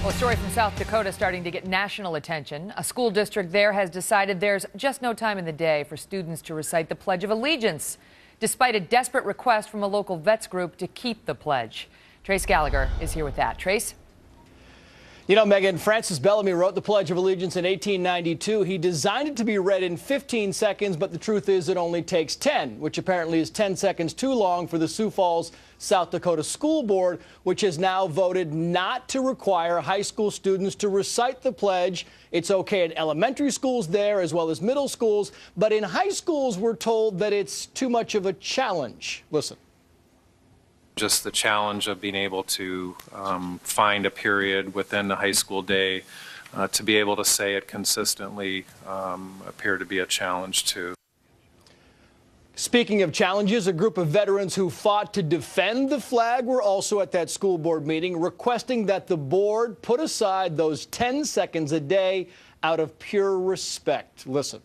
Well, a story from South Dakota starting to get national attention. A school district there has decided there's just no time in the day for students to recite the Pledge of Allegiance, despite a desperate request from a local vets group to keep the pledge. Trace Gallagher is here with that. Trace? You know, Megan, Francis Bellamy wrote the Pledge of Allegiance in 1892. He designed it to be read in 15 seconds, but the truth is it only takes 10, which apparently is 10 seconds too long for the Sioux Falls, South Dakota School Board, which has now voted not to require high school students to recite the pledge. It's okay at elementary schools there as well as middle schools, but in high schools we're told that it's too much of a challenge. Listen. Just the challenge of being able to find a period within the high school day to be able to say it consistently appear to be a challenge too. Speaking of challenges, a group of veterans who fought to defend the flag were also at that school board meeting, requesting that the board put aside those 10 seconds a day out of pure respect. Listen.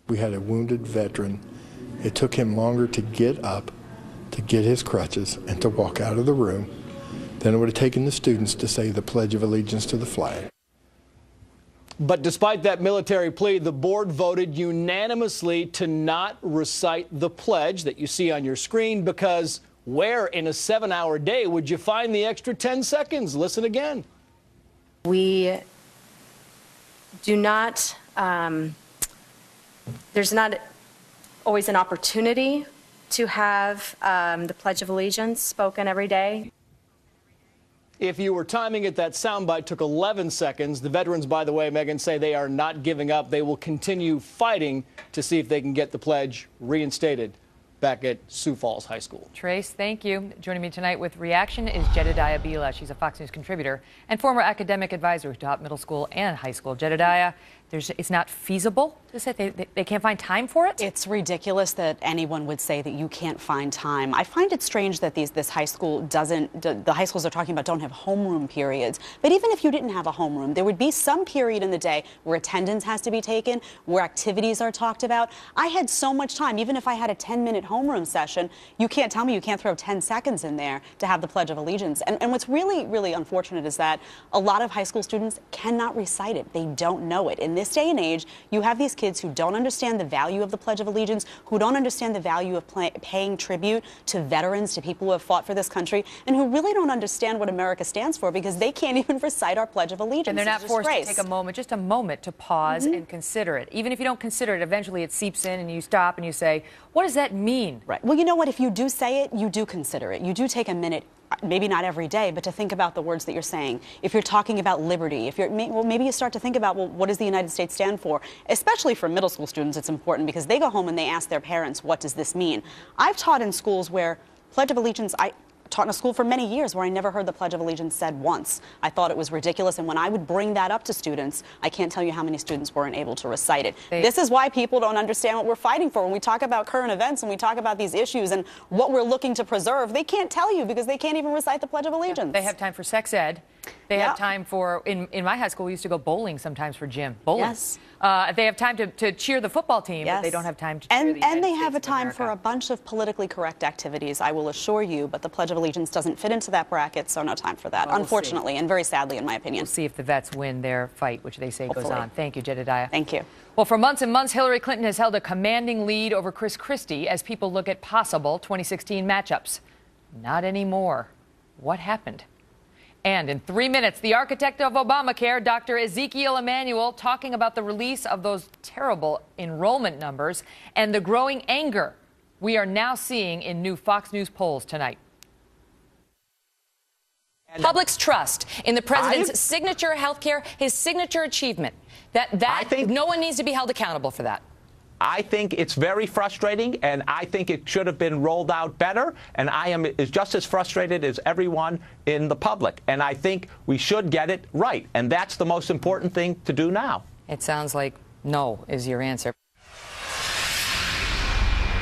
We had a wounded veteran. It took him longer to get up, to get his crutches, and to walk out of the room than it would have taken the students to say the Pledge of Allegiance to the flag. But despite that military plea, the board voted unanimously to not recite the pledge that you see on your screen, because where in a 7-hour day would you find the extra 10 seconds? Listen again. We do not, there's not always an opportunity to have the Pledge of Allegiance spoken every day. If you were timing it, that soundbite took 11 seconds. The veterans, by the way, Megan, say they are not giving up. They will continue fighting to see if they can get the pledge reinstated back at Sioux Falls High School. Trace, thank you. Joining me tonight with reaction is Jedediah Bila. She's a Fox News contributor and former academic advisor who taught middle school and high school. Jedediah, it's not feasible to say they can't find time for it? It's ridiculous that anyone would say that you can't find time. I find it strange that this high school the high schools they're talking about don't have homeroom periods. But even if you didn't have a homeroom, there would be some period in the day where attendance has to be taken, where activities are talked about. I had so much time, even if I had a 10-minute homeroom session, you can't tell me you can't throw 10 seconds in there to have the Pledge of Allegiance. And what's really, really unfortunate is that a lot of high school students cannot recite it. They don't know it. In this day and age, you have these kids who don't understand the value of the Pledge of Allegiance, who don't understand the value of paying tribute to veterans, to people who have fought for this country, and who really don't understand what America stands for, because they can't even recite our Pledge of Allegiance. And they're not forced to take a moment, just a moment, to pause and consider it. Even if you don't consider it, eventually it seeps in and you stop and you say, what does that mean? Right. Well, you know what? If you do say it, you do consider it. You do take a minute, maybe not every day, but to think about the words that you're saying. If you're talking about liberty, maybe you start to think about, well, what does the United States stand for? Especially for middle school students, it's important because they go home and they ask their parents, what does this mean? I've taught in schools where Pledge of Allegiance, I taught in a school for many years where I never heard the Pledge of Allegiance said once. I thought it was ridiculous, and when I would bring that up to students, I can't tell you how many students weren't able to recite it. This is why people don't understand what we're fighting for. When we talk about current events and we talk about these issues and what we're looking to preserve, they can't tell you because they can't even recite the Pledge of Allegiance. They have time for sex ed. They have time for, in my high school, we used to go bowling sometimes for gym. Bowling. Yes. They have time to cheer the football team, but they don't have time to cheer the United And they have a States of time America. for a bunch of politically correct activities, I will assure you, but the Pledge of Allegiance doesn't fit into that bracket, so no time for that, Well, unfortunately, and very sadly, in my opinion. We'll see if the vets win their fight, which they say goes on. Thank you, Jedediah. Thank you. Well, for months and months, Hillary Clinton has held a commanding lead over Chris Christie as people look at possible 2016 matchups. Not anymore. What happened? And in 3 minutes, the architect of Obamacare, Dr. Ezekiel Emanuel, talking about the release of those terrible enrollment numbers and the growing anger we are now seeing in new Fox News polls tonight. Public's trust in the president's signature health care, his signature achievement, I think no one needs to be held accountable for that. I think it's very frustrating, and I think it should have been rolled out better, and I am just as frustrated as everyone in the public. And I think we should get it right, and that's the most important thing to do now. It sounds like no is your answer.